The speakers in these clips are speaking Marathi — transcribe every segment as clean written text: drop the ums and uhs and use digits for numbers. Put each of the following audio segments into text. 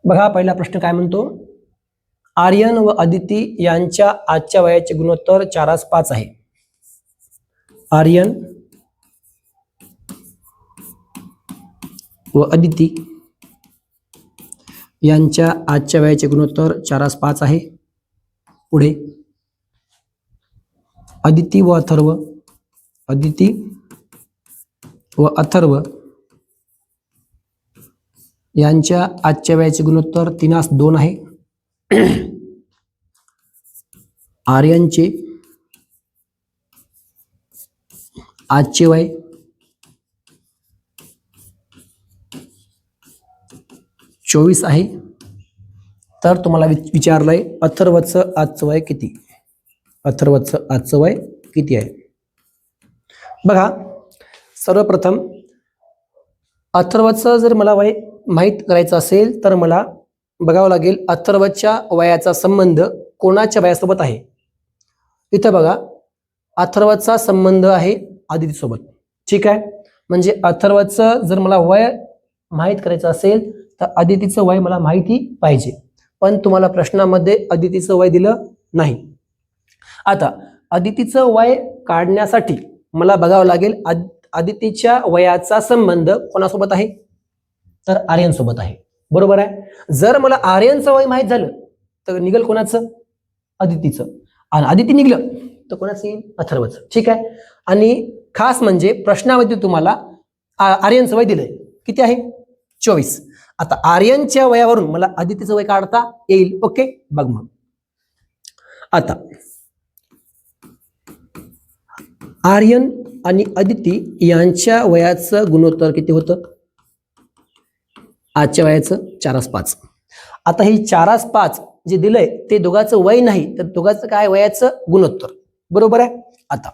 बघा पहिला प्रश्न काय म्हणतो, आर्यन व अदिती यांच्या आजच्या वयाचे गुणोत्तर 4:5 आहे. आर्यन व अदिती यांच्या आजच्या वयाचे गुणोत्तर 4:5 आहे. पुढे अदिती व अथर्व यांच्या आजच्या वयाचे गुणोत्तर 3:2 आहे. आर्यनचे आजचे वय 24 आहे. तर तुम्हाला विचारलंय अथर्वचं आजचं वय किती. अथर्वचं आजचं वय किती आहे. बघा सर्वप्रथम अथर्वचं जर मला वय माहीत करायचं असेल तर मला बघावं लागेल अथर्वच्या वयाचा संबंध कोणाच्या वयासोबत आहे. इथं बघा अथर्वचा संबंध आहे अदितीसोबत. ठीक आहे, म्हणजे अथर्वचं जर मला वय माहीत करायचं असेल तर अदितीचं वय मला माहिती पाहिजे, पण तुम्हाला प्रश्नामध्ये अदितीचं वय दिलं नाही. आता अदितीचं वय काढण्यासाठी मला बघावं लागेल अदितीच्या वयाचा संबंध कोणासोबत आहे, तर आर्यन सोबत आहे. बरोबर आहे. जर मला आर्यनचं वय माहीत झालं तर निघेल कोणाचं, अदितीचं, आणि अदिती निघलं तर कोणाचं येईल, अथर्वचं. ठीक आहे, आणि खास म्हणजे प्रश्नामध्ये तुम्हाला आर्यनचं वय दिलंय किती आहे, 24. आता आर्यनच्या वयावरून मला अदितीचं वय काढता येईल. ओके, बघ मग आता आर्यन आणि अदिती यांच्या वयाचं गुणोत्तर किती होतं, आजच्या वयाचं 4:5. आता ही 4:5 जे दिलंय ते दोघांचं वय नाही, तर दोघांचं काय वयाचं गुणोत्तर. बरोबर आहे. आता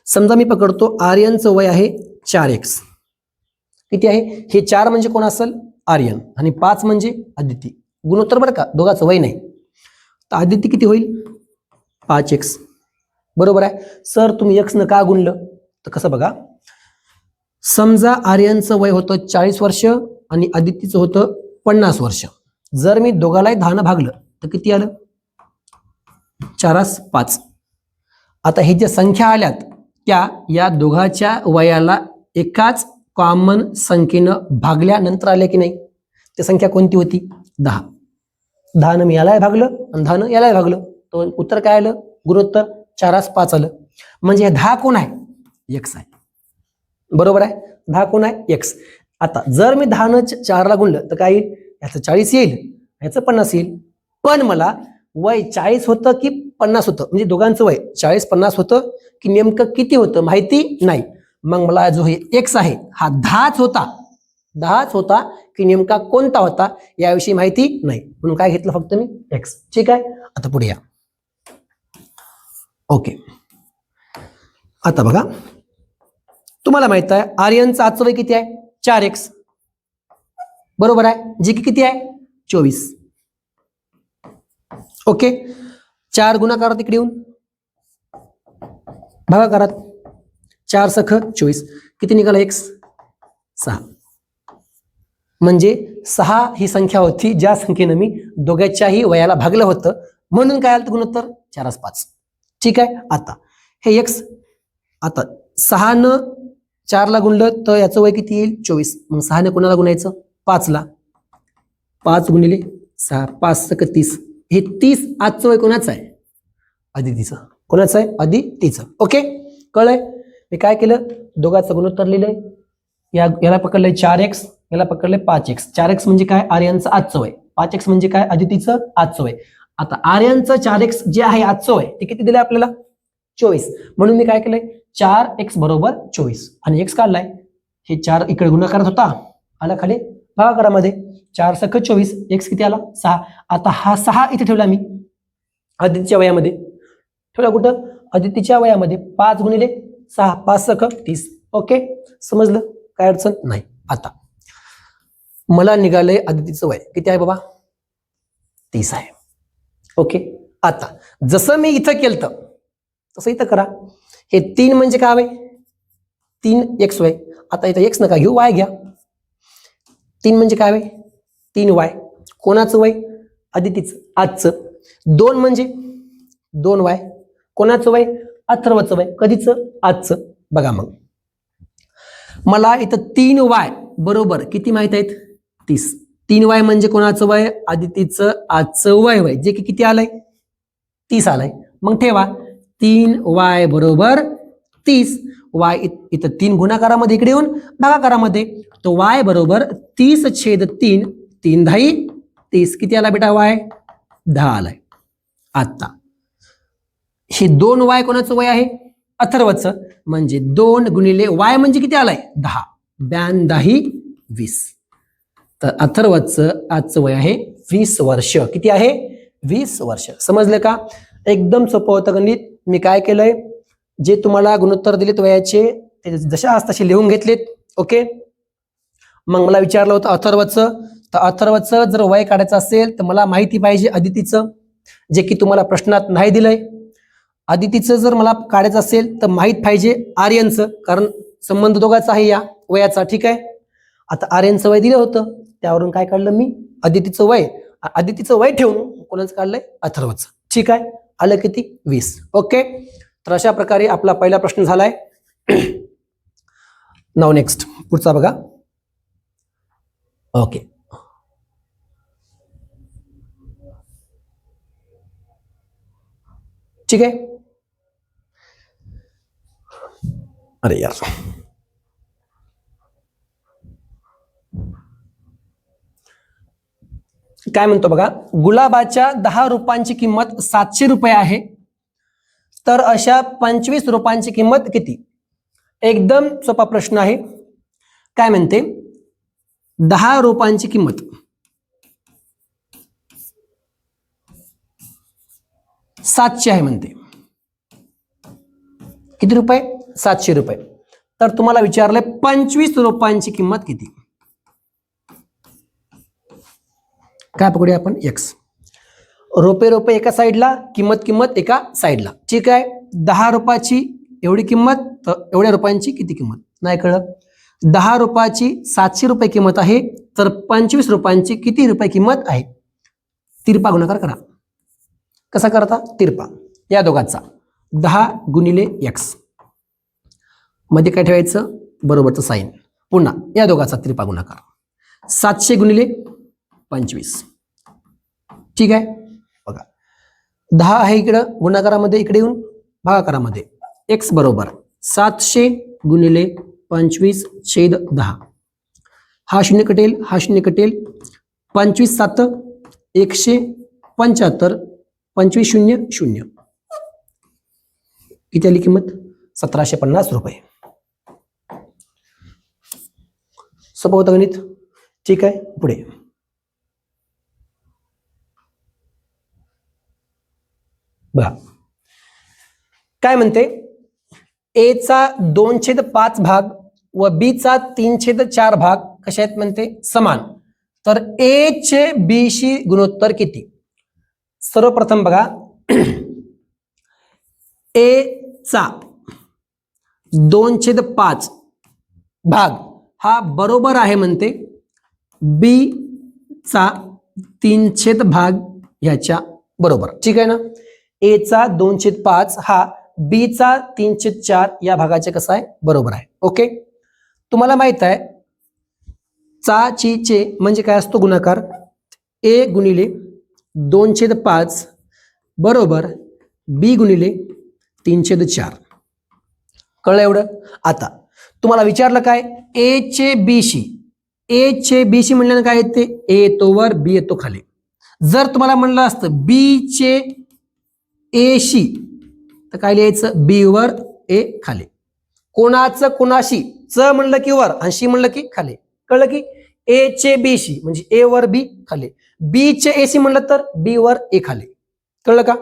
समजा मी पकडतो आर्यनचं वय आहे 4x. किती आहे, हे 4 म्हणजे कोण असेल, आर्यन, आणि 5 म्हणजे अदिती. गुणोत्तर बरं का, दोघांचं वय नाही. तर अदिती किती होईल, 5x. बरोबर आहे. सर तुम्ही x न का गुणलं, तर कसं बघा, समजा आर्यनचं वय होतं 40 वर्ष आणि अदितीचं होतं 50 वर्ष. जर मी दोघालाही 10 भागलं तर किती आलं, 4:5. आता हे ज्या संख्या आल्यात त्या या दोघांच्या वयाला एकाच कॉमन संख्येनं भागल्यानंतर आल्या की नाही. ती संख्या कोणती होती, 10. 10 मी यालाही भागलं आणि 10 यालाही भागलं, तो उत्तर काय आलं, गुणोत्तर 4:5 आलं. म्हणजे हे 10 कोण आहे, x आहे. बरोबर आहे, 10 कोण आहे, x. आता जर मी 10 4 ला गुणलं तर काय येईल, याचं 40 येईल, याचं 50 येईल. पण मला वय 40 होतं की 50 होतं, म्हणजे दोघांचं वय 40-50 होतं की नेमकं किती होतं माहिती नाही. मग मला जो हे x आहे हा 10च होता की नेमका कोणता होता याविषयी माहिती नाही, म्हणून काय घेतलं फक्त मी x. ठीक आहे, आता पुढे या. ओके, आता बघा तुम्हाला माहित आहे आर्यनचं आजचं वय किती आहे, 4x. बरोबर आहे, जे की किती आहे, 24. ओके, 4 गुणाकारात इकडे येऊन भागाकारात, 4 सख 24, किती निघाला x, 6. म्हणजे 6 ही संख्या होती ज्या संख्येनं मी दोघांच्याही वयाला भागलं होतं, म्हणून काय आलं गुणोत्तर 4:5. ठीक आहे, आता हे x, आता 6 न 4 ला गुणलं तर याचं वय किती येईल, 24. मग 6 ने कोणाला गुणायचं, 5 ला. 5 गुणिले 6, 5 सक 30. हे 30 आजचं वय कोणाचं आहे, अदितीचं. कोणाचं आहे, अदितीचं. ओके, कळलंय. मी काय केलं, दोघांचं गुणोत्तर लिहिलंय. याला पकडलंय 4x, याला पकडलंय 5x. 4x म्हणजे काय, आर्यनचं आजचं वय. 5x म्हणजे काय, अदितीचं आजचं वय. आता आर्यनचं 4x जे आहे आजचं वय ते किती दिलंय आपल्याला, 24. म्हणून मी काय केलंय, 4x बरोबर 24 आणि x काढलाय. हे 4 इकडे गुणाकारात होता, आला खाली भागाकारामध्ये. 4 सख 24, x किती आला, 6. आता हा 6 इथे ठेवला मी अदितीच्या वयामध्ये, ठेवला कुठं, अदितीच्या वयामध्ये. 5 गुणिले 6, 5 सख 30. ओके, समजलं, काय अडचण नाही. आता मला निघालंय अदितीचं वय किती आहे बाबा, 30 आहे. ओके, आता जसं मी इथं केलं तसं इथं करा. हे 3 म्हणजे काय हवे, 3x वय. आता इथं x नका घेऊ, y घ्या. 3 म्हणजे काय हवे, 3y. कोणाचं वय? अदितीचं, आजचं. 2 म्हणजे 2y. कोणाचं वय? अथर्वचं वय. कधीचं? आजचं. बघा मग मला इथं 3y बरोबर किती माहित आहेत? 30. 3y म्हणजे कोणाचं वय? अदितीचं आजचं वय जे की किती आलंय? 30 आलंय. मग ठेवा 3y बरोबर 30. y इथं 3 गुणाकारामध्ये, इकडे येऊन भागाकारामध्ये. तो y बरोबर 30/3. 3 10 30. किती आला बेटा y? 10 आलाय. आता हे 2y कोणाचं वय आहे? अथर्वचं. म्हणजे 2 गुणिले y म्हणजे किती आलाय? 10. 10 20. तर अथर्वचं आजचं वय आहे 20 वर्ष. किती आहे? 20 वर्ष. समजलं का? एकदम सोपं होतं गणित. मी काय केलंय, जे तुम्हाला गुणोत्तर दिलेत वयाचे ते जशा आज तसे लिहून घेतलेत. ओके. मग मला विचारलं होतं अथर्वचं, तर अथर्वचं जर वय काढायचं असेल तर मला माहिती पाहिजे अदितीचं, जे की तुम्हाला प्रश्नात नाही दिलंय. अदितीचं जर मला काढायचं असेल तर माहित पाहिजे आर्यनचं, कारण संबंध दोघांचा आहे या वयाचा. ठीक आहे. आता आर्यनचं वय दिलं होतं, त्यावरून काय काढलं मी? अदितीचं वय. अदितीचं वय ठेवून कोणाचं काढलंय? अथर्वचं. ठीक आहे. आलं किती? 20. ओके. तर अशा प्रकारे आपला पहिला प्रश्न झालाय. नाव नेक्स्ट पुढचा बघा. ओके. ठीक आहे. अरे यार, काय म्हणतो बघा. गुलाबाच्या 10 रुपयांची किंमत 700 रुपये आहे, तर अशा 25 रुपयांची किंमत किती? एकदम सोपा प्रश्न आहे. काय म्हणते? 10 रुपयांची किंमत 700 आहे म्हणते. किती रुपये? 700 रुपये. तर तुम्हाला विचारलंय 25 रुपयांची किंमत किती? काय पकडूया आपण? x. रुपये एका साईडला, किंमत एका साईडला. ठीक आहे. 10 रुपयाची एवढी किंमत, तर एवढ्या रुपयांची किती किंमत? नाही कळलं. 10 रुपयाची 700 रुपये किंमत आहे, तर 25 रुपयांची किती रुपये किंमत आहे? तिरपा गुणाकार करा. कसा करता? तिरपा या दोघांचा. 10 गुणिले x मध्ये काय ठेवायचं? बरोबरचं साईन. पुन्हा या दोघांचा तिरपा गुणाकार. 700 गुणिले 25. ठीक आहे. बघा 10 आहे इकडं गुणाकारामध्ये, इकडे येऊन भागाकारामध्ये. x बरोबर 700 गुणिले 25/10. हा शून्य कटेल, हा शून्य कटेल. 25 7 175. 25 0 0. किती आली किंमत? 1750 रुपये. सोपं होतं गणित. ठीक आहे. पुढे बघा काय म्हणते. ए चा 2/5 भाग व बी चा 3/4 भाग कशा आहेत म्हणते? समान. तर ए चे बी शी गुणोत्तर किती? सर्वप्रथम बघा, ए चा 2/5 भाग हा बरोबर आहे म्हणते बी चा 3 भाग ह्याच्या बरोबर. ठीक आहे ना. ए चा 2/5 हा बी चा 3/4 या भागाचे कसा आहे? बरोबर आहे. ओके. तुम्हाला माहित आहे चा ची चे म्हणजे काय असतो? गुणाकार. ए गुणिले 2/5 बरोबर बी गुणिले 3/4. कळलं एवढं? आता तुम्हाला विचारलं काय? ए चे बी शी. ए चे बी शी म्हणल्यानं काय येते? ए येतो वर, बी येतो खाली. जर तुम्हाला म्हणलं असतं बी चे ए शी, तर काय लिहायचं? बी वर ए खाली. कोणाचं कोणाशी? च म्हणलं की वर आणि शी म्हणलं की खाली. कळलं की? ए चे बी शी म्हणजे ए वर बी खाली. बी चे ए शी म्हणलं तर बी वर ए खाली. कळलं का?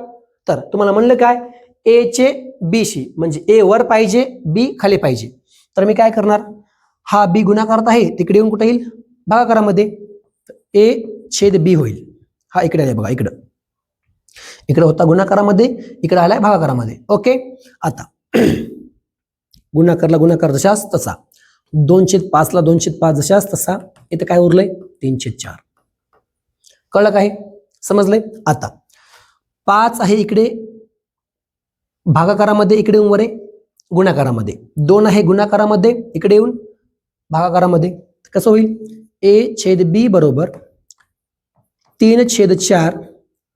तर तुम्हाला म्हणलं काय? ए चे बी शी म्हणजे ए वर पाहिजे, बी खाली पाहिजे. तर मी काय करणार? हा बी गुणाकारात आहे, तिकडे येऊन कुठे येईल? भागाकारामध्ये. ए छेद बी होईल. हा इकडे आहे बघा, इकडं. इकडे होता गुणाकारामध्ये, इकडे आलाय भागाकारामध्ये. ओके. आता गुणाकारला गुणाकार जशाच तसा, 2/5 ला 2/5 जशाच तसा. इथे काय उरलंय? 3/4. कळलं काय? समजलंय? आता 5 आहे इकडे भागाकारामध्ये, इकडे येऊन वर आहे गुणाकारामध्ये, 2 आहे गुणाकारामध्ये, इकडे येऊन भागाकारामध्ये. कसं होईल? a/b बरोबर 3/4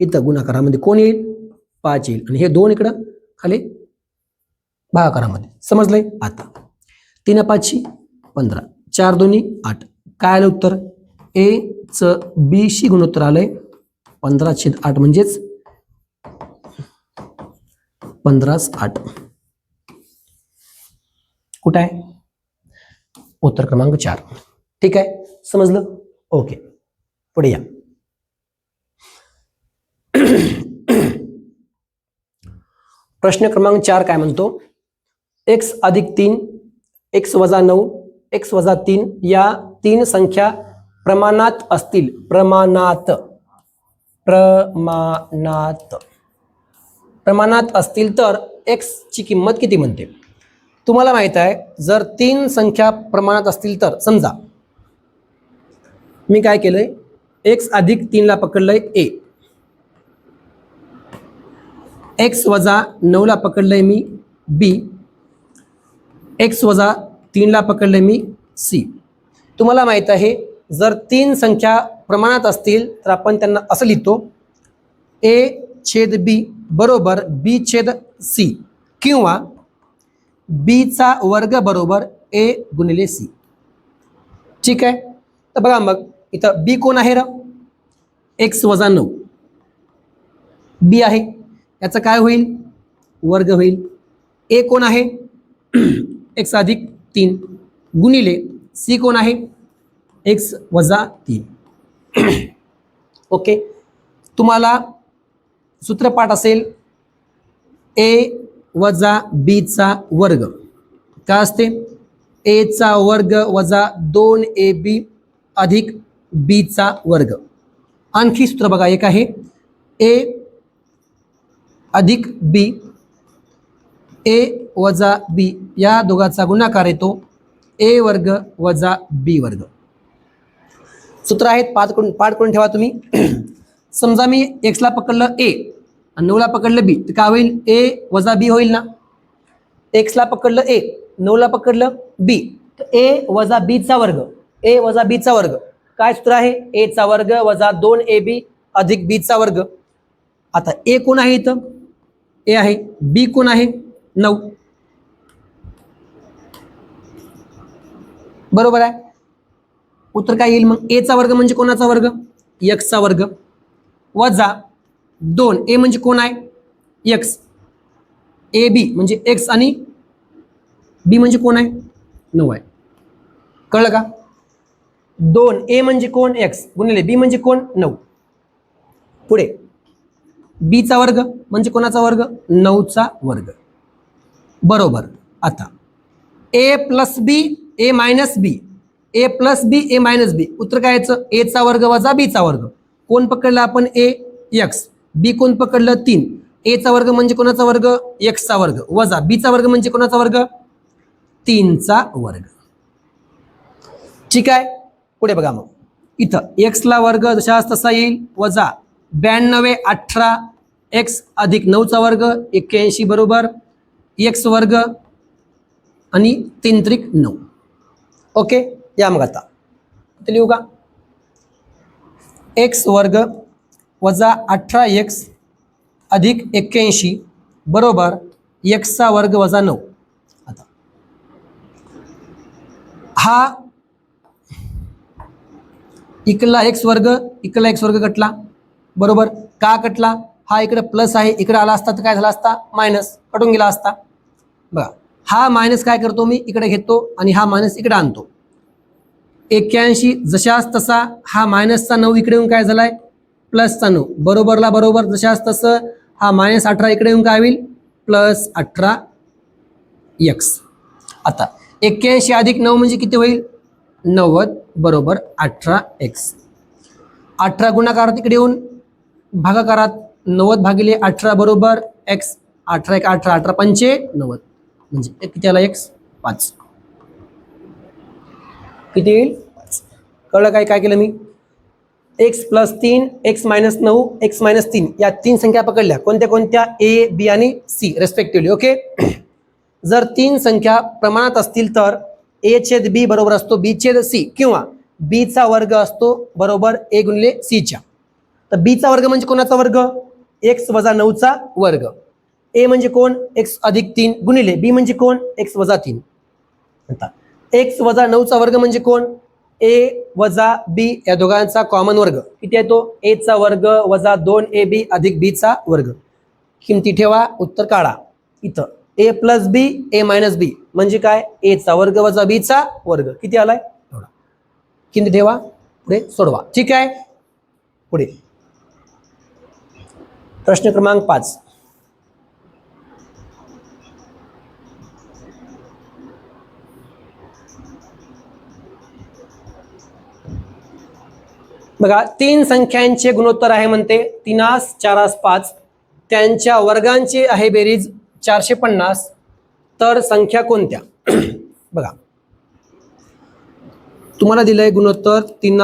इथं गुणाकारामध्ये कोण येईल? 5 येईल आणि हे 2 इकडं खाली भागाकारामध्ये. समजलंय? आता 3 5 15, 4 2 8. काय आलं उत्तर? a च b शी गुणोत्तर आलंय 15/8 म्हणजेच 15/8. कुठं आहे? उत्तर क्रमांक 4. ठीक आहे, समजलं? ओके, पुढे या. प्रश्न क्रमांक 4 काय म्हणतो? x अधिक 3, x वजा 9, x वजा 3 या 3 संख्या प्रमाणात असतील. प्रमाणात असतील तर x ची किंमत किती म्हणते? तुम्हाला माहित आहे, जर 3 संख्या प्रमाणात असतील तर, समजा मी काय केलंय, x अधिक 3 ला पकडलंय a, x वजा 9 ला पकडलंय मी b, x वजा 3 ला पकडलंय मी c. तुम्हाला माहित आहे, जर 3 संख्या प्रमाणात असतील तर आपण त्यांना असं लिहितो, a/b बरोबर b/c किंवा b चा वर्ग बरोबर a गुणिले c. ठीक आहे, तर बघा मग इथं b कोण आहे? x वजा 9 b आहे, याचं काय होईल? वर्ग होईल. a कोण आहे? x अधिक 3 गुणिले c कोण आहे? x वजा 3. ओके, तुम्हाला सूत्रपाठ असेल a वजा b चा वर्ग. काय असते? a चा वर्ग वजा 2ab अधिक b चा वर्ग. आणखी सूत्र बघा, एक आहे a अधिक b, a वजा b या दोघांचा गुणाकार येतो a वर्ग वजा b वर्ग. सूत्र आहेत, पाठ करून ठेवा तुम्ही. समजा मी x ला पकडलं a आणि 9 ला पकडलं b, तर काय होईल? a वजा b होईल ना. x ला पकडलं a, 9 ला पकडलं b, तर a वजा b चा वर्ग, a वजा b चा वर्ग. काय सूत्र आहे? a चा वर्ग वजा 2ab अधिक b चा वर्ग. आता a कोण आहे? इथं a आहे, b कोण आहे? 9. बरोबर आहे. उत्तर काय येईल मग? a चा वर्ग म्हणजे कोणाचा वर्ग? x चा वर्ग वजा 2, a म्हणजे कोण आहे? x, ab म्हणजे x आणि b म्हणजे कोण आहे? 9 आहे. कळलं का? 2a म्हणजे कोण? x गुणिले b म्हणजे कोण? 9. पुढे b चा वर्ग म्हणजे कोणाचा वर्ग? 9 चा वर्ग बरोबर. आता a plus b, a minus b, a plus b, a minus b. उत्तर काय याचं? a चा वर्ग वजा b चा वर्ग. कोण पकडलं आपण? a, x. b कोण पकडलं? 3. a चा वर्ग म्हणजे कोणाचा वर्ग? x चा वर्ग वजा b चा वर्ग म्हणजे कोणाचा वर्ग? 3 चा वर्ग. ठीक आहे, पुढे बघा. मग इथं x ला वर्ग जशास तसा येईल, वजा 92 18 x अधिक 9 चा वर्ग 81 बरोबर x वर्ग आणि 3 त्रिक 9. ओके, या मग आता इथे लिहू का? x वर्ग वजा 18x अधिक 81 बरोबर x चा वर्ग वजा 9. आता हा इकडला x वर्ग, इकडला x वर्ग कटला बरोबर. का कटला? हा इकडे प्लस आहे, इकडे आला असता तर काय झाला असता? मायनस, कटून गेला असता. बघा, हा मायनस काय करतो मी? इकडे घेतो आणि हा मायनस इकडे आणतो. 81 जशास तसा हा मायनसचा 9 इकडे येऊन काय झालाय? प्लसचा 9 बरोबरला बरोबर जशास तसं हा मायनस 18 इकडे येऊन काय होईल? Plus 18x. आता 81 अधिक 9 म्हणजे किती होईल? 90 बरोबर 18x. 18 गुणाकारात इकडे येऊन भागाकारात 90 भागिले 18 बरोबर x. 18 1 18, 18 पंचे 90 म्हणजे किती आला? x 5. किती येईल? 5. कळलं काय? काय केलं मी? x+3 x-9 x-3 या 3 संख्या पकडल्या कोणत्या कोणत्या a b आणि c रेस्पेक्टिव्हली. ओके. जर 3 संख्या प्रमाणात असतील तर a/b बरोबर असतो b/c किंवा b चा वर्ग असतो बरोबर a गुणिले c च्या. तर b चा वर्ग म्हणजे कोणाचा वर्ग? x - 9 चा वर्ग. a म्हणजे कोण? x + 3 गुणिले b म्हणजे कोण? x - 3. आता x - 9 चा वर्ग म्हणजे कोण? a - b या दोघांचा कॉमन वर्ग किती आहे तो? a चा वर्ग वजा 2ab अधिक b चा वर्ग. किमती ठेवा, उत्तर काढा. इथं a + b a - b म्हणजे काय? a चा वर्ग वजा b चा वर्ग किती आलाय? एवढा. किमती ठेवा, पुढे सोडवा. ठीक आहे. पुढे प्रश्न क्रमांक 5. बघा, 3 संख्यांचे गुणोत्तर आहे म्हणते 3 4 5. त्यांच्या वर्गांची आहे बेरीज 450. तर संख्या कोणत्या? बघा, तुम्हाला दिलंय गुणोत्तर 3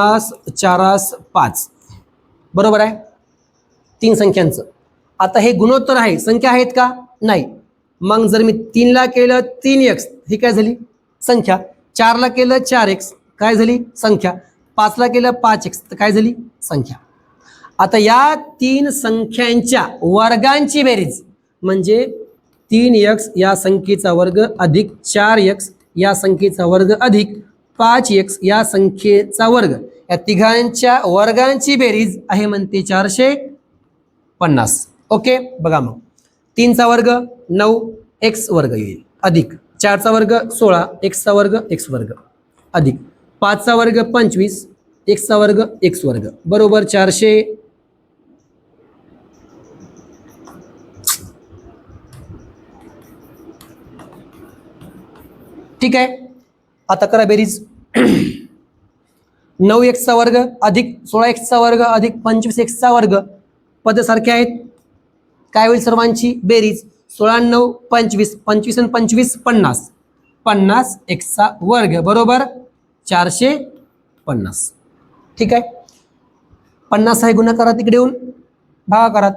4 5 बरोबर आहे 3 संख्यांचं. आता हे गुणोत्तर आहे, संख्या आहेत का? नाही. मग जर मी 3 ला केलं 3x ही काय झाली? संख्या. 4 ला केलं 4x काय झाली? संख्या. 5 ला केलं 5x तर काय झाली? संख्या. आता या 3 संख्यांच्या वर्गांची बेरीज म्हणजे 3x या संख्येचा वर्ग अधिक 4x या संख्येचा वर्ग अधिक 5x या संख्येचा वर्ग या तिघांच्या वर्गांची बेरीज आहे म्हणते 450. ओके. बघा, मग 3 चा वर्ग 9 x वर्ग येईल अधिक 4 चा वर्ग 16 x चा वर्ग x वर्ग अधिक 5 चा वर्ग 25 x चा वर्ग x वर्ग बरोबर 400. ठीक आहे. आता करा बेरीज. 9x चा वर्ग अधिक 16x चा वर्ग अधिक 25x चा वर्ग पद सारखे आहेत. काय होईल सर्वांची बेरीज? 16 9 25 25 आणि 25 50 50x चा वर्ग बरोबर 450. ठीक आहे. 50 आहे गुणाकारात इकडे येऊन भागाकारात.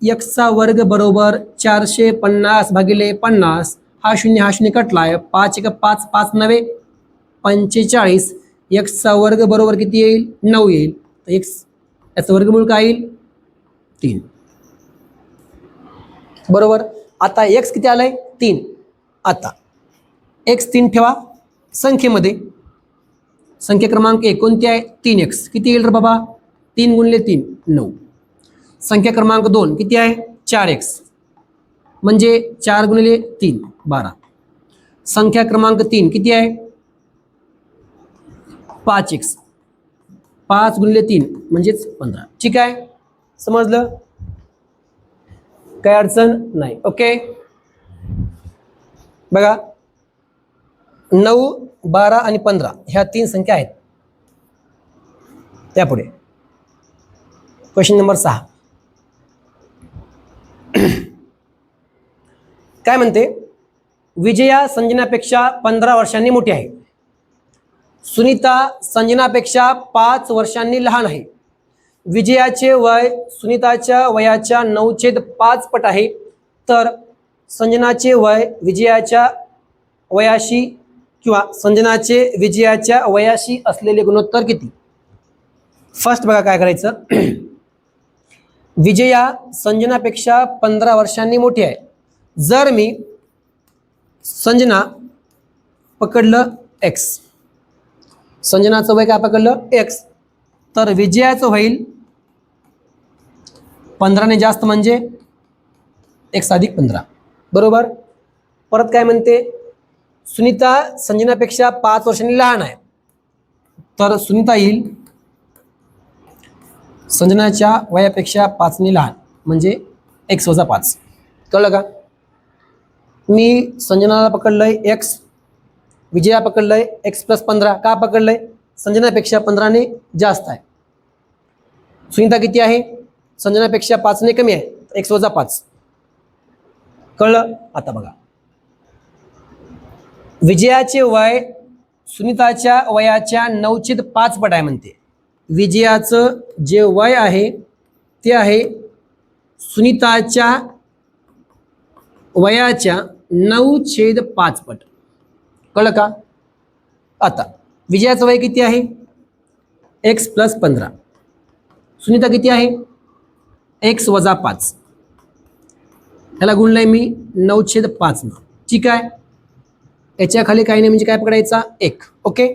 x चा वर्ग बरोबर 450 भागिले 50. हा शून्य कटलाय. 5 1 5 5 9 45. x चा वर्ग बरोबर किती येईल? 9 येईल. तर x याचं वर्गमूळ काय येईल? 3 बरोबर. आता x किती आलाय? 3. आता x 3 ठेवा संख्येमध्ये. संख्या क्रमांक 1 कोणती आहे? 3x किती येईल रे बाबा? 3 गुणिले 3 9. संख्या क्रमांक 2 किती आहे? 4x म्हणजे 4 गुणिले 3 12. संख्या क्रमांक 3 किती आहे? 5x 5 गुणिले 3 म्हणजेच 15. ठीक आहे. समजलं? काय अडचण नाही. ओके. बघा, 9 12 आणि 15 ह्या 3 संख्या आहेत. त्यापुढे क्वेश्चन नंबर 6 काय म्हणते? विजया संजनापेक्षा 15 वर्षांनी मोठी आहे. सुनीता संजनापेक्षा 5 वर्षांनी लहान आहे. विजयाचे वय सुनीताच्या वयाच्या 9/5 पट आहे. तर संजनाचे वय विजयाच्या वयाशी किंवा संजनाचे विजयाच्या वयाशी असलेले गुणोत्तर किती? फर्स्ट बघा काय करायचं. विजया संजनापेक्षा 15 वर्षांनी मोठी आहे. जर मी संजना पकडलं x, संजनाचं वय काय पकडलं x, तर विजयाचं होईल 15 ने जास्त म्हणजे x अधिक 15 बरोबर. परत काय म्हणते? सुनीता संजनापेक्षा 5 वर्षांनी लहान आहे. तर सुनीता येईल संजनाच्या वयापेक्षा 5 ने लहान म्हणजे x वजा 5. कळलं का? मी संजनाला पकडलंय x, विजया पकडलंय x + 15. का पकडलंय? संजनापेक्षा 15 ने जास्त आहे. सुनीता किती आहे? संजनापेक्षा 5 ने कमी आहे. x वजा 5. कळलं? आता बघा, विजयाचे वय सुनीताच्या वयाच्या 9/5 पट आहे म्हणते. विजयाचं जे वय आहे ते आहे सुनीताच्या वयाच्या 9/5 पट. कळलं का? आता विजयाचं वय किती आहे? x + 15. सुनीता किती आहे? x - 5. याला गुणलंय मी 9/5 न. ठीक आहे. याच्या खाली काही नाही म्हणजे काय पकडायचा? 1. ओके,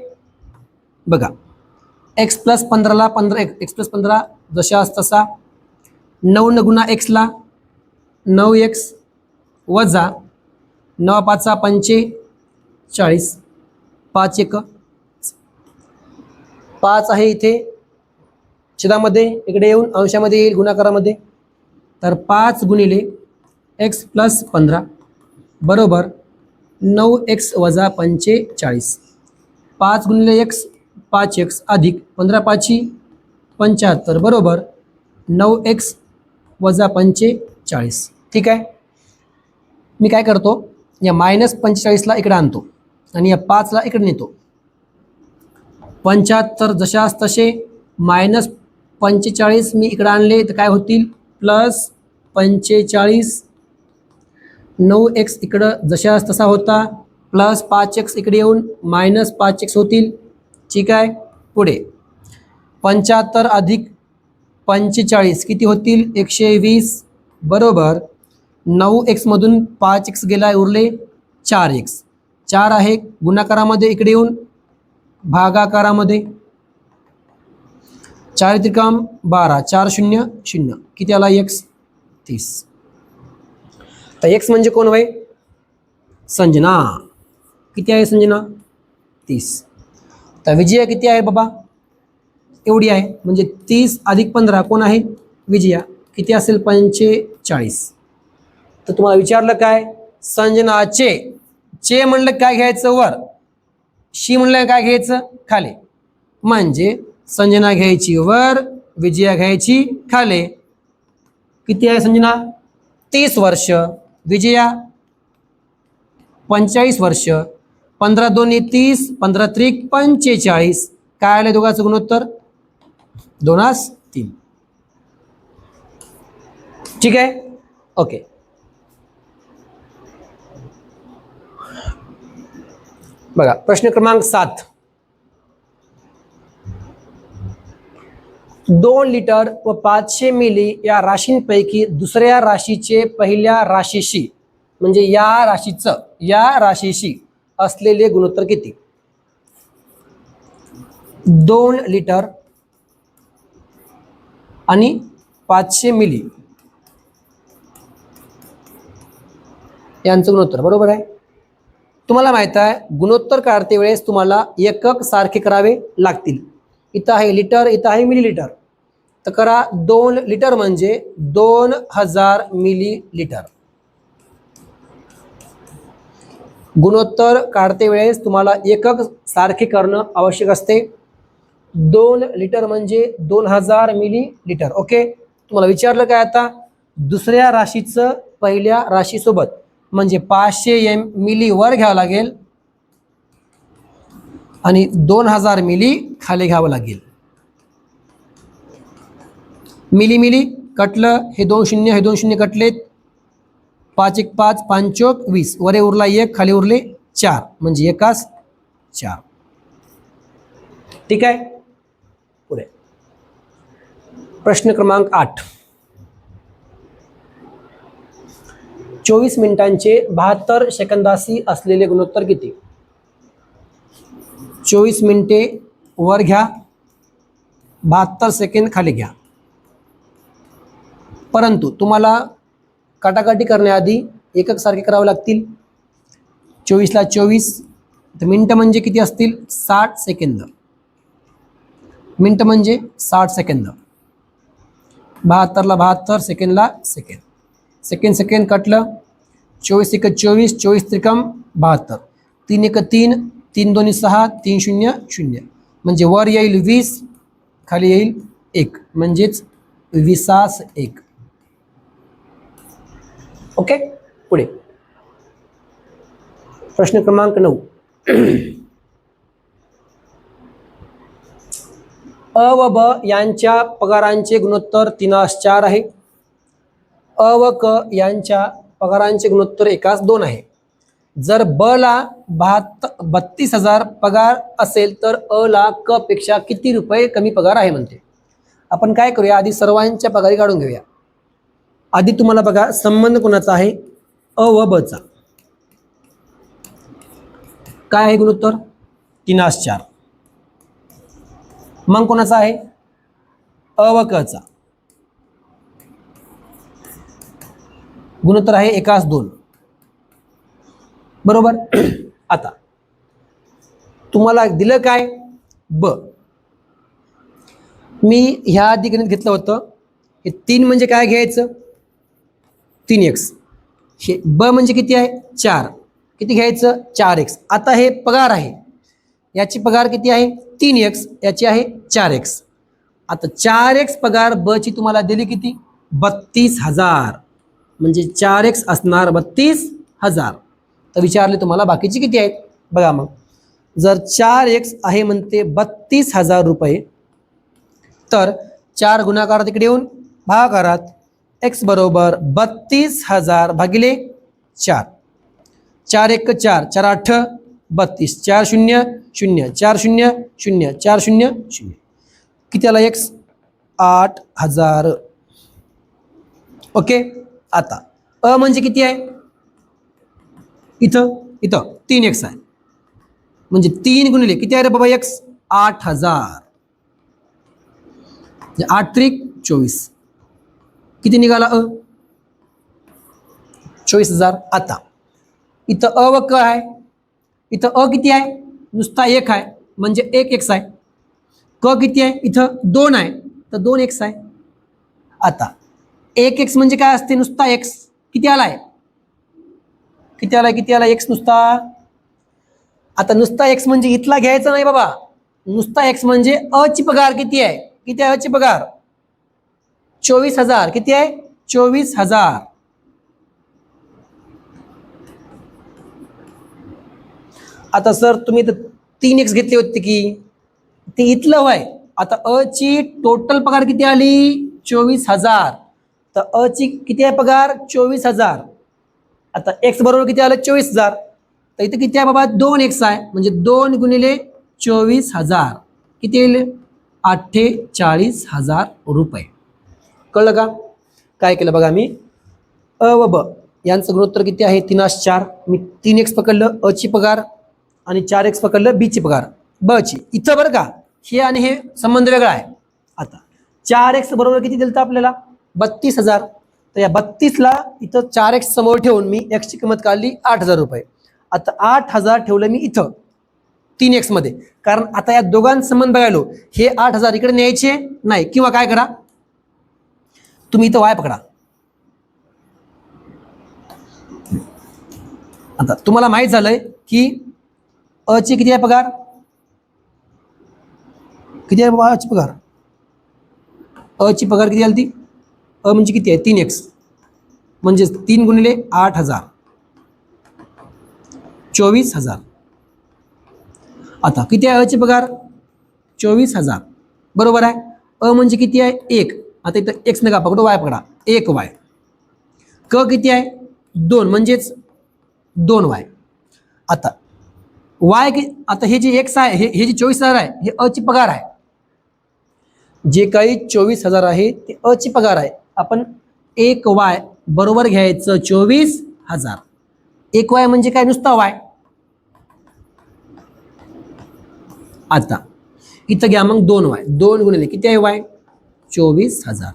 बघा x + 15 ला 15 x + 15 जशास तसा. 9 न गुणा x ला 9x वजा 9 5 45 5 1 5 आहे इथे छेदामध्ये, इकडे येऊन अंशामध्ये येईल गुणाकारामध्ये. तर 5 गुणिले x + 15 बरोबर 9x - 45. 5 गुणिले x 5x अधिक 15 5 75 बरोबर 9x - 45. ठीक आहे. मी काय करतो, या -45ला इकडे आणतो आणि या 5ला इकडे नेतो. 75 जशास तसे -45 मी इकडे आणले तर काय होतील? +45. 9x इकडं जशास तसा होता +5x इकडे येऊन -5x होतील. ठीक आहे. पुढे 75 अधिक 45 किती होतील? 120 बरोबर 9x मधून 5x गेला, उरले 4x. 4 आहे गुणाकारामध्ये, इकडे येऊन भागाकारामध्ये. 4 त्रिकाम 12 4 0 0 किती आला? x 30. तर x म्हणजे कोण होय? संजना. किती आहे संजना? 30. तर विजया किती आहे बाबा? एवढी आहे. म्हणजे 30 अधिक 15 कोण आहे? विजया. किती असेल? 45. तर तुम्हाला विचारलं काय? संजनाचे. चे म्हणलं काय घ्यायचं? वर. शी म्हणलं काय घ्यायचं? खाली. म्हणजे संजना घ्यायची वर, विजया घ्यायची खाली. किती आहे संजना? 30 वर्ष. विजया 45 वर्ष. 15 × 2 = 30, 15 × 3 = 45. काय आलं दोघांचं गुणोत्तर? 2:3. ठीक आहे. ओके. बघा प्रश्न क्रमांक 7. 2 लिटर व 500 मिली या राशींपैकी दुसऱ्या राशीचे पहिल्या राशीशी म्हणजे या राशीशी असलेले गुणोत्तर किती? 2 लिटर आणि 500 मिली यांचं गुणोत्तर. बरोबर आहे. तुम्हाला माहित आहे गुणोत्तर काढते वेळेस तुम्हाला एकक सारखे करावे लागतील. इथं आहे लिटर, इथं आहे मिलीलिटर. तर करा 2 लिटर म्हणजे 2000 मिलीलिटर. गुणोत्तर काढते वेळेस तुम्हाला एकक सारखे करणं आवश्यक असते. 2 लिटर म्हणजे 2000 मिलीलिटर. ओके. तुम्हाला विचारलं काय आता? दुसऱ्या राशीचं पहिल्या राशीसोबत म्हणजे 500 मिली वर घ्यावं लागेल आणि 2000 मिली खाली घ्यावं लागेल. मिली मिली कटलं, हे 2 शून्य हे 2 शून्य कटलेत. 5 1 5 5 चोक 20. वरे उरला 1, खाली उरले 4 म्हणजे एकास 4. ठीक आहे. पुढे प्रश्न क्रमांक 8. 24 मिनिटांचे 72 सेकंदासी असलेले गुणोत्तर किती? 24 मिनिटे वर घ्या, 72 सेकंद खाली घ्या. परंतु तुम्हाला काटाकाटी करण्याआधी एकक सारखे करावे लागतील. 24 ला 24 तर मिनिट म्हणजे किती असतील? 60 सेकंद. मिनिट म्हणजे 60 सेकंद. 72 ला 72, सेकंदला सेकंद. सेकंड सेकंड कटलं. 24 1 24, 24 त्रिकम 72. 3 1 3, 3 2 6, 3 0 0 म्हणजे वर येईल 20, खाली येईल 1 म्हणजेच 20 ओके. पुढे प्रश्न क्रमांक 9. अ व ब यांच्या पगारांचे गुणोत्तर 3:4 आहे. अ व क यांच्या पगारांचे गुणोत्तर 1:2 आहे. जर ब ला 32,000 पगार असेल तर अ ला क पेक्षा किती रुपये कमी पगार आहे म्हणते. आपण काय करूया, आधी सर्वांच्या पगारी काढून घेऊया. आधी तुम्हाला बघा संबंध कोणाचा आहे, अ व ब चा. काय आहे गुणोत्तर 3:4. मग कोणाचा आहे, अ व क चा गुणोत्तर आहे 1:2. बरोबर. आता तुम्हाला दिलं काय, ब. मी ह्या आधी गणित घेतलं होतं. हे 3 म्हणजे काय घ्यायचं, 3x. हे ब म्हणजे किती आहे, 4. किती घ्यायचं, 4x. आता हे पगार आहे, याची पगार किती आहे 3x, याची आहे 4x. आता 4x पगार ब ची तुम्हाला दिली किती, 32,000. म्हणजे 4x असणार 32,000. तर विचारले तुम्हाला बाकीची किती आहेत. बघा मग, जर 4x आहे म्हणते 32,000 रुपये, तर 4 गुणाकारात इकडे येऊन भागाकारात, x बरोबर 32,000 भागिले 4. 4 1 4, 4 8 32, 4 0 0, 4 0 0, 4 0 0. किती आला x, 8,000. ओके. आता अ म्हणजे किती आहे, इथं 3x आहे. म्हणजे 3 गुणिले किती आहे रे बाबा x, 8,000. 8 त्रिक 24. किती निघाला अ, 24,000. आता इथं अ व क आहे. इथं अ किती आहे, नुसता 1 आहे म्हणजे 1x आहे. क किती आहे, इथं 2 आहे तर 2x आहे. आता 1x म्हणजे काय असते, नुसता x. किती आलाय, किती आला x नुसता. आता नुसता x म्हणजे इथला घ्यायचा नाही बाबा, नुसता x म्हणजे अ ची पगार किती आहे, किती आहे अ ची पगार, 24,000. किती आहे, 24,000. आता सर तुम्ही तर 3x घेतली होती की, ते इथलं होय. आता अ ची टोटल पगार किती आली, 24,000. तर अ ची किती आहे पगार, 24,000. आता x बरोबर किती आलं, 24,000. तर इथं किती आहे बाबा, 2x आहे. म्हणजे 2 गुणिले 24,000 किती येईल, 48,000 रुपये. कळलं का. काय केलं बघा, मी अ व ब यांचं गुणोत्तर किती आहे, 3:4. मी 3x पकडलं अ ची पगार आणि 4x पकडलं बी ची पगार, ब ची. इथं बरं का, हे आणि हे संबंध वेगळा आहे. आता 4x बरोबर किती दिलं आपल्याला, 32,000. तर या 32ला इथं 4x समोर ठेवून मी x ची किंमत काढली 8,000 रुपये. आता 8,000 ठेवलं मी इथं 3x मध्ये, कारण आता या दोघांचा संबंध बघायलो. हे 8,000 इकडे न्यायचे नाही, किंवा काय करा तुम्ही इथं y पकडा. आता तुम्हाला माहित झालंय की अ ची किती आहे पगार, किती आहे बाबा अ ची पगार. अ ची पगार किती आली ती, अ म्हणजे किती आहे 3x. म्हणजे 3 गुणिले 8,000, 24,000. आता किती आहे अ ची पगार, 24,000. बरोबर आहे. अ म्हणजे किती आहे 1. आता इथं x नका पकडू, y पकडा, 1y. क किती आहे 2 म्हणजेच 2y. आता y आता हे जे x आहे, हे जे 24,000 आहे, हे अ ची पगार आहे. जे काही 24,000 आहे ते अ ची पगार आहे. आपण 1y बरोबर घ्यायचं 24,000. 1y म्हणजे काय, नुसता y. आता इथं घ्या मग 2y. 2 गुणिले किती आहे y, 24,000.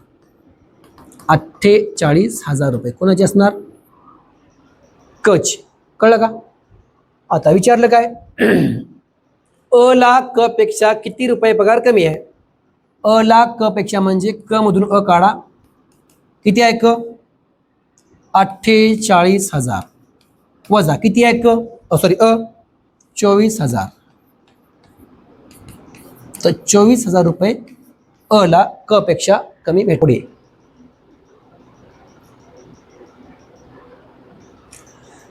48,000 रुपये कोणाचे असणार, कच. कळलं का. आता विचारलं काय, अ ला क पेक्षा किती रुपये पगार कमी आहे. अ ला क पेक्षा म्हणजे क मधून अ काढा. किती आहे क, 48,000 वजा किती आहे क, सॉरी अ, 24,000. तर 24,000 रुपये अ ला क पेक्षा कमी भेटले.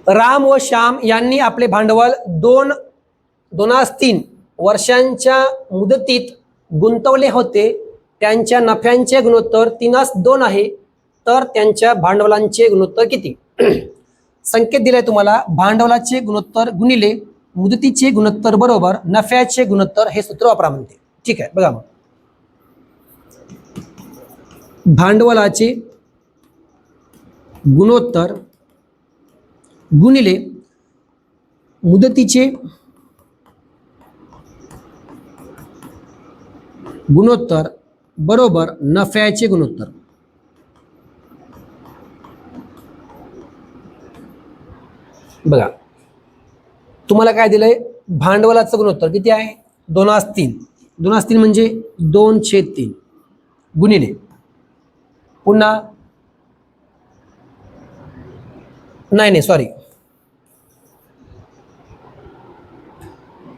राम व श्याम यांनी आपले भांडवल 2-3 वर्षांच्या मुदतीत गुंतवले होते त्यांच्या नफ्यांचे गुणोत्तर 3:2 आहे, तर त्यांच्या भांडवलांचे गुणोत्तर किती? संकेत दिलाय तुम्हाला, भांडवलाचे गुणोत्तर गुणिले मुदतीचे गुणोत्तर बरोबर नफ्याचे गुणोत्तर, हे सूत्र वापरा म्हणते. ठीक आहे, बघा मग. भांडवलाचे गुणोत्तर गुणिले मुदतीचे गुणोत्तर बरोबर नफ्याचे गुणोत्तर. बघा तुम्हाला काय दिलंय, भांडवलाचं गुणोत्तर किती आहे? 2:3. 2:3 म्हणजे 2/3 गुणिले पुन्हा नाही सॉरी,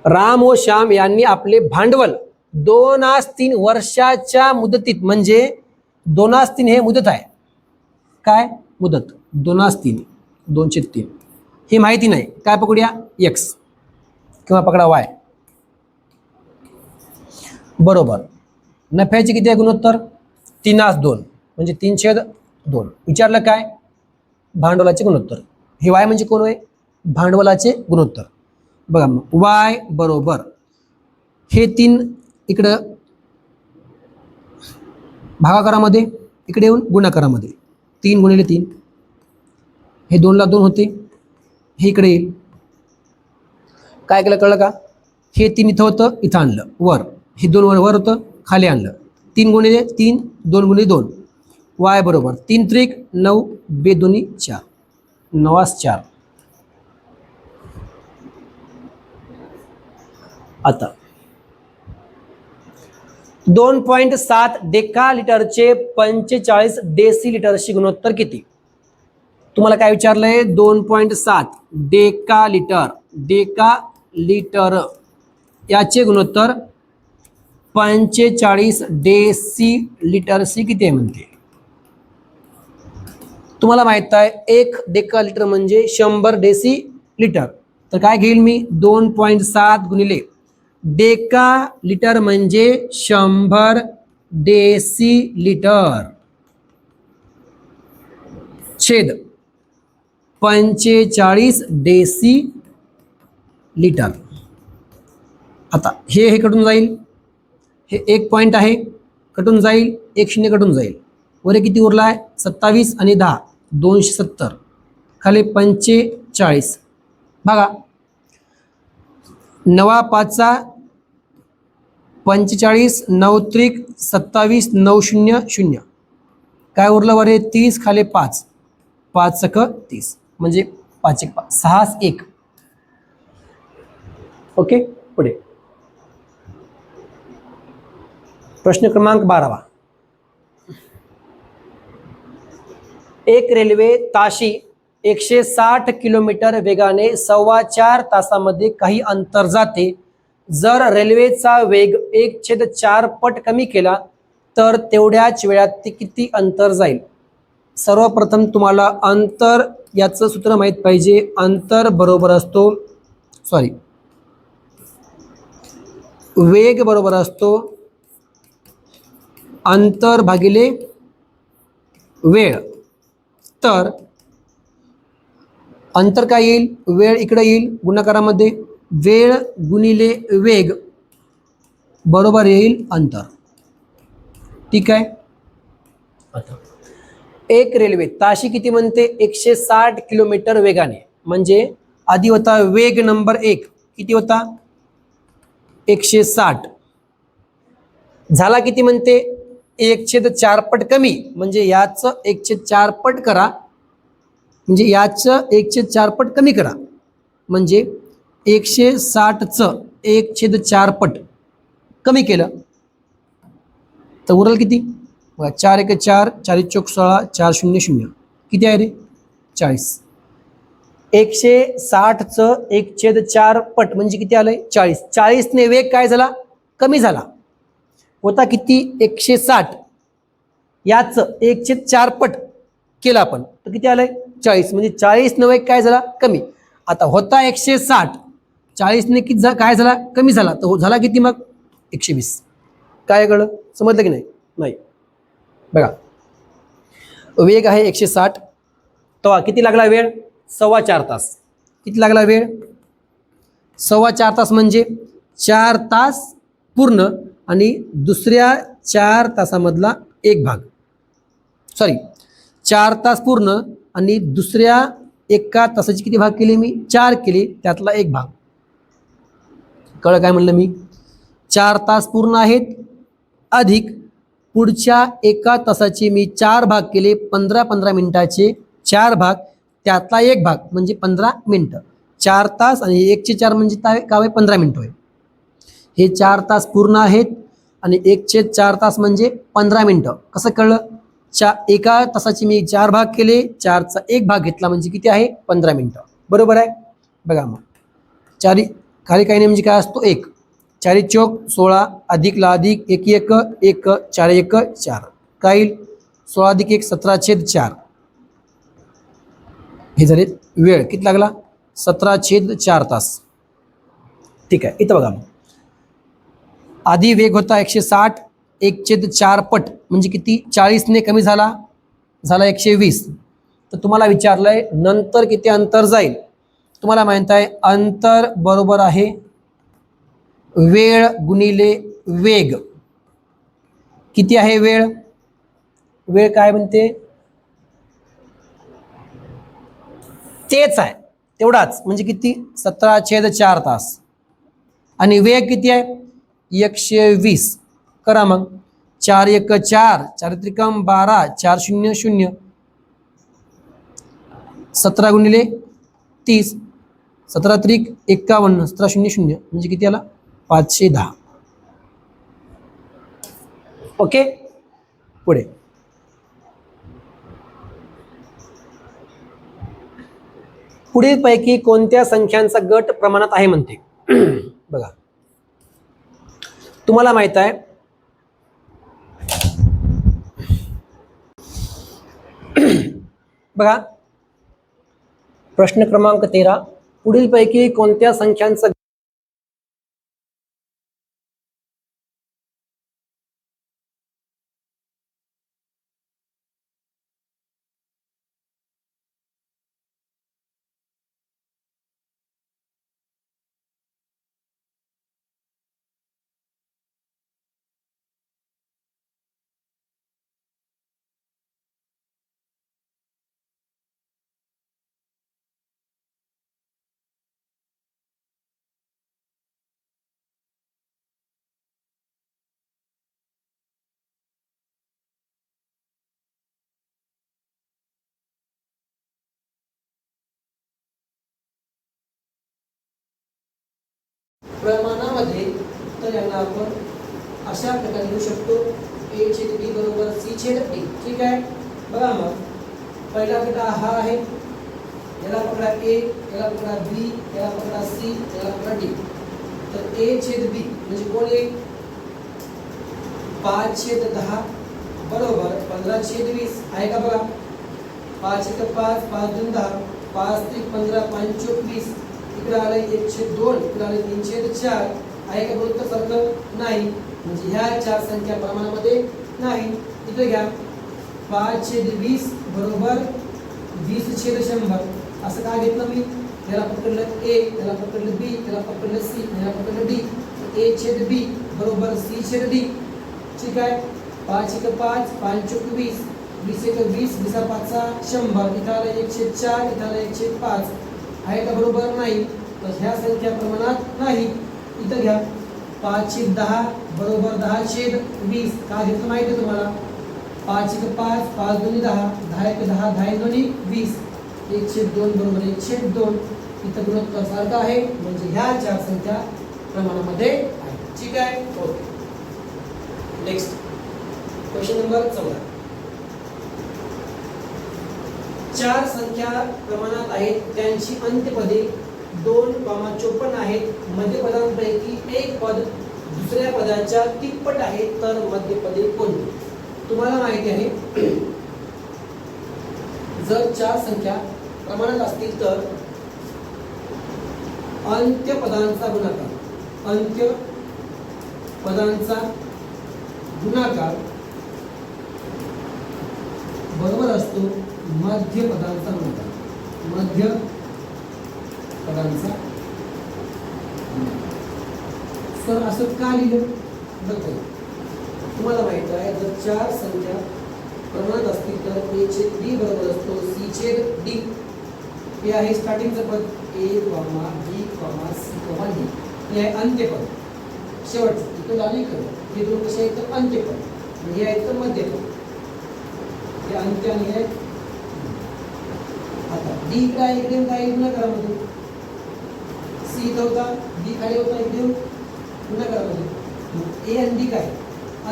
राम व श्याम यांनी आपले भांडवल 2:3 वर्षाच्या मुदतीत, म्हणजे 2:3 हे मुदत आहे. काय मुदत? 2:3 2/3 ही माहिती नाही, काय पकडूया? एक्स किंवा पकडा वाय बरोबर नफ्याचे किती आहे गुणोत्तर? 3:2 म्हणजे 3/2. विचारलं काय? भांडवलाचे गुणोत्तर. हे वाय म्हणजे कोण आहे? भांडवलाचे गुणोत्तर. बघा मग वाय बरोबर हे 3 इकडं भागाकारामध्ये, इकडे येऊन गुणाकारामध्ये, 3 गुणिले 3 हे 2 ला 2 होते, हे इकडे येईल. काय केलं कळलं का? हे 3 इथं होतं, इथं आणलं वर, हे 2 वर होतं, खाली आणलं. 3 गुणिले 3 2 गुणिले 2 वाय बरोबर 3 त्रिक 9 बे 2 4 9/4. आता 2.7 डेका लिटरचे 45 डेसिलिटरशी गुणोत्तर किती? तुम्हाला काय विचारलंय? 2.7 डेका लिटर याचे गुणोत्तर 45 डेसिलिटरशी किती आहे म्हणते. तुम्हाला माहित आहे 1 डेका लिटर म्हणजे 100 डेसिलिटर. तर काय घेईल मी? 2.7 गुणिले डेका लिटर म्हणजे 100 डेसिलिटर छेद 45 डेसिलिटर. आता हे कटून जाईल, हे 1 पॉइंट आहे, कटून जाईल, 1 0 कटून जाईल. वर किती उरला आहे? 27 आणि 10 270 खाली 45. बघा 9 5 45 9 त्रिक 27 9 0 0 काय उरलं वर? 30 खाली 5 5 सक 30 म्हणजे 5 1 5 6 1. ओके, पुढे प्रश्न क्रमांक 12. एक रेल्वे ताशी 160 किलोमीटर वेगाने 4.25 तासामध्ये काही अंतर जाते. जर रेल्वेचा वेग 1/4 पट कमी केला तर तेवढ्याच वेळात ते किती अंतर जाईल? सर्वप्रथम तुम्हाला अंतर याचं सूत्र माहित पाहिजे. अंतर बरोबर असतो, सॉरी वेग बरोबर असतो अंतर भागिले वेळ. तर अंतर काय येईल? वेळ इकडे येईल गुणाकारामध्ये, वेळ गुणिले वेग बरोबर येईल अंतर. ठीक आहे. आता एक रेल्वे ताशी किती म्हणते? 160 किलोमीटर वेगाने, म्हणजे आधी होता वेग नंबर 1 किती होता? 160 झाला किती म्हणते? 1/4 पट कमी, म्हणजे याचं 1/4 पट करा, म्हणजे याचं 1/4 पट कमी करा, म्हणजे 160चं 1/4 पट कमी केलं तर उरल किती? 4 1 4 4 चौक 16 4 0 0 किती आहे रे? 40. 160चं 1/4 पट म्हणजे किती आलंय? 40. 40 ने वेग काय झाला? कमी झाला. होता किती? 160, याचं 1/4 पट केलं आपण तर किती आलंय? 40. म्हणजे 40 ने वेग काय झाला? कमी. आता होता 160, 40 ने किती काय झाला? कमी झाला. तर झाला किती मग? 120. काय कळलं? समजलं की नाही? नाही. बघा, वेग आहे 160, तेव्हा किती लागला वेळ? 4.25 तास. किती लागला वेळ? 4.25 तास म्हणजे 4 तास पूर्ण आणि दुसऱ्या 4 तासामधला एक भाग. सॉरी, 4 तास पूर्ण आणि दुसऱ्या एका तासाची किती भाग केले मी? 4 केले, त्यातला एक भाग. कळलं काय म्हणलं मी? 4 तास पूर्ण आहेत अधिक पुढच्या एका तासाचे मी 4 भाग केले, 15-15 मिनिटाचे 4 भाग, त्यातला एक भाग म्हणजे 15 मिनिटं. 4 तास आणि 1चे 4 म्हणजे काय होय? 15 मिनिटं होय. हे 4 तास पूर्ण आहेत आणि 1चे 4 तास म्हणजे 15 मिनिटं. कसं कळलं? एका तासाचे मी 4 भाग केले, 4चा एक भाग घेतला म्हणजे किती आहे? 15 मिनिटं. बरोबर आहे? बघा मग, खाली काही नाही म्हणजे काय असतो? 1. 4 चौक 16 अधिकला अधिक 1 1 1 4 1 4 काय येईल? 16 अधिक 1 17/4. हे झाले वेळ. किती लागला? 17/4 तास. ठीक आहे. इथं बघा, मग आधी वेग होता 160, 1/4 पट म्हणजे किती? 40ने कमी झाला 120. तर तुम्हाला विचारलंय नंतर किती अंतर जाईल? तुम्हाला माहित आहे अंतर बरोबर आहे वेळ गुणिले वेग. किती आहे वेळ? वेळ काय म्हणते? तेच आहे, तेवढाच म्हणजे किती? 17/4 तास. आणि वेग किती आहे? 120. करा मग, 4 1 4 4 त्रिकम 12 4 0 0 17 गुणिले 30 17 त्रिक 51 17 0 0 म्हणजे किती आला? 510. ओके, पुढे पुढील पैकी कोणत्या संख्यांचा गट प्रमाणात आहे म्हणते? बघा, तुम्हाला माहित आहे बघा, प्रश्न क्रमांक 13, पुढील पैकी कोणत्या संख्यांचा प्रमाणामध्ये, तर यांना आपण अशा प्रकारे लिहू शकतो a/b बरोबर c/d. ठीक आहे. बघा, मग पहिला गट हा आहे, याला पकडा a, याला पकडा b, याला पकडा c, याला पकडा d. तर a/b म्हणजे कोण येईल? 5/10 बरोबर 15/20 आहे का? बघा, 5 1 5 5 2 10 5 3 15 5 चौक 20. इकडे आले 1/2, इकडे आले 3/4. आहे का गुणोत्तर सारखं? नाही, म्हणजे ह्या 4 संख्या प्रमाणामध्ये नाही. इथे घ्या, 5/20 बरोबर 20/100. असं काय घेतलं मी? याला पकडलं a, याला पकडलं b, याला पकडलं c, याला पकडलं d. a/b बरोबर c/d. ठीक आहे. 5 1 5 5 चौक 20 20 1 20 20 5 100. इथं आलं 1/4, इथं आलं 1/5. आहे का बरोबर? नाही, तर ह्या संख्या प्रमाणात नाही. इथं घ्या, 5/10 बरोबर 10/20. काय घेतलं माहिती आहे तुम्हाला? 5 1 5 5 2 10 10 1 10 10 2 20 1/2 बरोबर 1/2. इथं गुणोत्तर सारखं आहे, म्हणजे ह्या 4 संख्या प्रमाणामध्ये आहेत. ठीक आहे. Okay, next question number 14. 4 संख्या प्रमाणात आहेत, त्यांची अंत्यपदे 2,54 आहेत. मध्यपदांपैकी एक पद दुसऱ्या पदाच्या तिप्पट आहे, तर मध्यपदे कोणती? तुम्हाला माहिती आहे जर 4 संख्या प्रमाणात असतील तर अंत्यपदांचा गुणाकार, अंत्यपदांचा गुणाकार बरोबर असतो मध्य पदांचा गुणाकार. मध्य पदांचा सर असं का लिहिलं बघा. तुम्हाला माहित आहे जर चार संख्या प्रमाणात असतील तर a छेद b बरोबर असतो c छेद d. हे आहे स्टार्टिंगचं पद a, b, c, d. हे आहे अंत्यपद शेवटचं. इथं लागली कर हे दोन कसे आहेत तर अंत्यपद. हे आहेत तर मध्यपद. हे अंत्य आणि हे आता d इकडे आहे इकडे काय गुणाकारामध्ये. c इथं होता b खाली होता इकडे गुणाकारामध्ये. a आणि d काय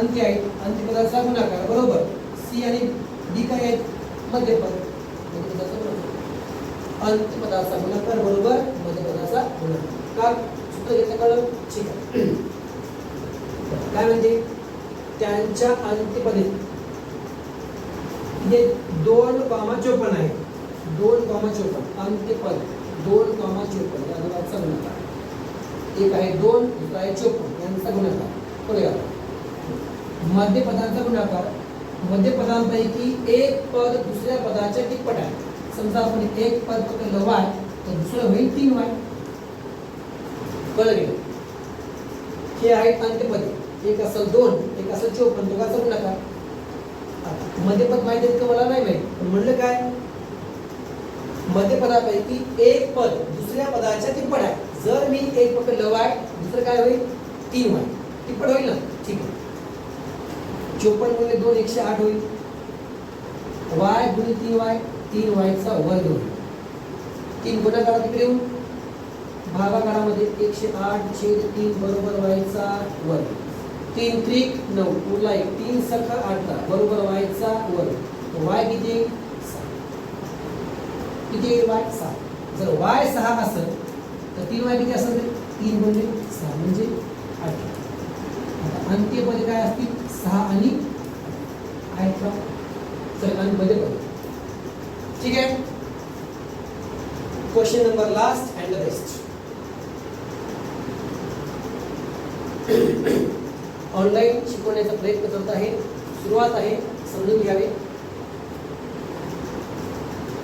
अंत्य आहेत. अंत्यपदाचा गुणाकार बरोबर. सी आणि डी काय आहेत मध्यपद. अंत्यपदाचा गुणाकार बरोबर मध्यपदाचा गुणाकार. का सूत्र घेतलं कळलं ठीक आहे. काय म्हणजे त्यांच्या अंत्यपदे हे 2,54 आहे. 2,54 अंत्यपद 2,54 या दोघांचा गुणाकार. एक आहे 2 दुसरा आहे 54 यांचा गुणाकार. पुढे मध्यपदांचा गुणाकार. मध्यपदांपैकी एक पद दुसऱ्या पदाच्या तिप्पट आहे. समजा आपण एक पद पकडलं y तर दुसरं होईल 3y. कळलं गेलं. हे आहेत अंत्यपदे. एक असेल 2 एक असेल 54 दोघांचा गुणाकार. मध्यपद माहिती आहे का मला नाही माहिती पण म्हणलं काय मध्यपदापैकी एक पद दुसऱ्या पदाच्या तिप्पट आहे. जर मी एक पकडलं y दुसरं काय होईल 3y तिप्पट होईल ना ठीक आहे. 54 गुणिले 2 108 होईल. y गुणिले 3y 3y चा वर्ग होईल. 3 गुणाकारात इकडे येऊन भागाकारामध्ये 108 छेद 3 बरोबर y चा वर्ग. 3 त्रिक 9 उरला 1 3 सख 18 बरोबर y चा वर्ग. y किती 6 किती y 6. जर y 6 असेल तर 3y किती असेल 3 गुणिले 6 म्हणजे 18. आता अंत्यपदे काय असतील 6 आणि 18. चल आणि मध्यपद ठीक आहे. Question number last and the best. Online शिकवण्याचा प्रयत्न करत आहे. सुरुवात आहे समजून घ्यावे.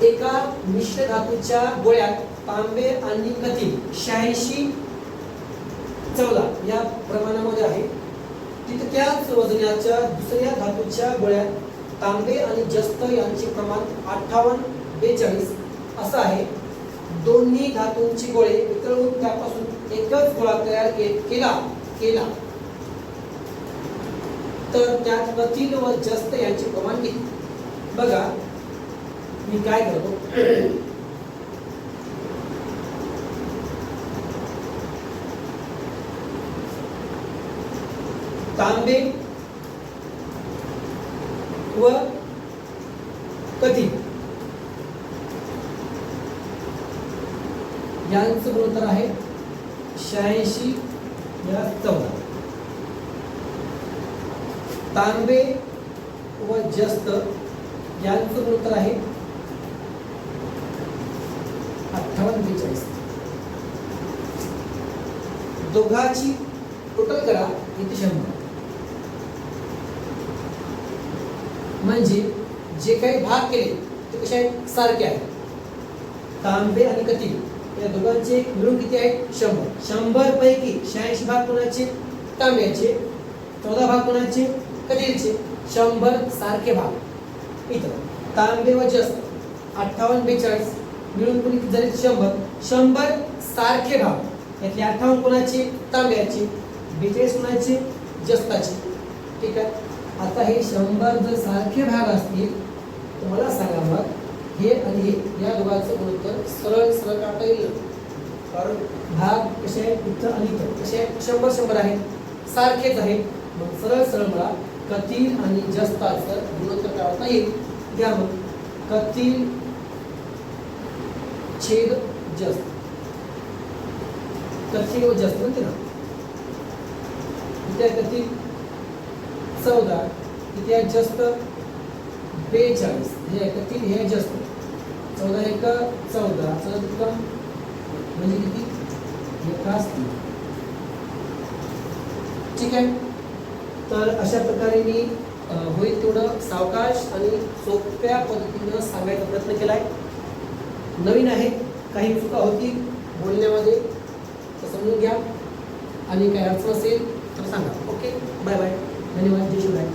एका मिश्र धातूच्या गोळ्यात तांबे आणि कथी 86 14 या प्रमाणामध्ये आहे. तितक्याच वजनाच्या दुसऱ्या धातूच्या गोळ्यात तांबे आणि जस्त यांचे प्रमाण 58 42 असं आहे. दोन्ही धातूंची गोळे वितळून त्यापासून एकच गोळा तयार केला तर त्यात कथील व जस्त यांचे प्रमाण किती. बघा मी काय करतो तांबे व कथी यांचं गुणोत्तर आहे 86 या 14. तांबे व जस्त यांचं गुणोत्तर आहे 58 42. दोघांची टोटल करा किती 100. म्हणजे जे काही भाग केले ते कसे आहेत सारखे आहेत. तांबे आणि कथी या दोघांचे मिळून किती आहेत 100. 100 पैकी 86 भाग कोणाचे तांब्याचे 14 भाग कोणाचे कथीचे. 100 सारखे भाग. इथं तांबे व जस्त 58 42 मिळून कोणी किती झाले 100. 100 सारखे भाग यातले 58 कोणाचे तांब्याचे 42 कोणाचे जस्ताचे. ठीक आहे. आता हे 100 जर सारखे भाग असतील तर मला सांगा मग हे आणि हे या दोघांचं गुणोत्तर सरळ सरळ काढता येईल. कारण भाग कसे आहेत इथं आणि इथं कसे आहेत 100 100 आहेत सारखेच आहेत. मग सरळ सरळ मला कथील आणि जस्ताचं गुणोत्तर काढता येईल. घ्या मग कथील छेद जस्त. कथील व जस्त म्हणते ना इथे कथील 14 किती आहे जस्त 42. हे कथील हे जस्त 14 एक 14 14 म्हणजे किती 1 ठीक आहे. तर अशा प्रकारे मी होईल तेवढं सावकाश आणि सोप्या पद्धतीनं सांगायचा प्रयत्न केला आहे. नवीन आहे, काही चुका होती बोलण्यामध्ये तर समजून घ्या आणि काही अडचण असेल तर सांगा. ओके, बाय बाय, धन्यवाद, जय शिवराय.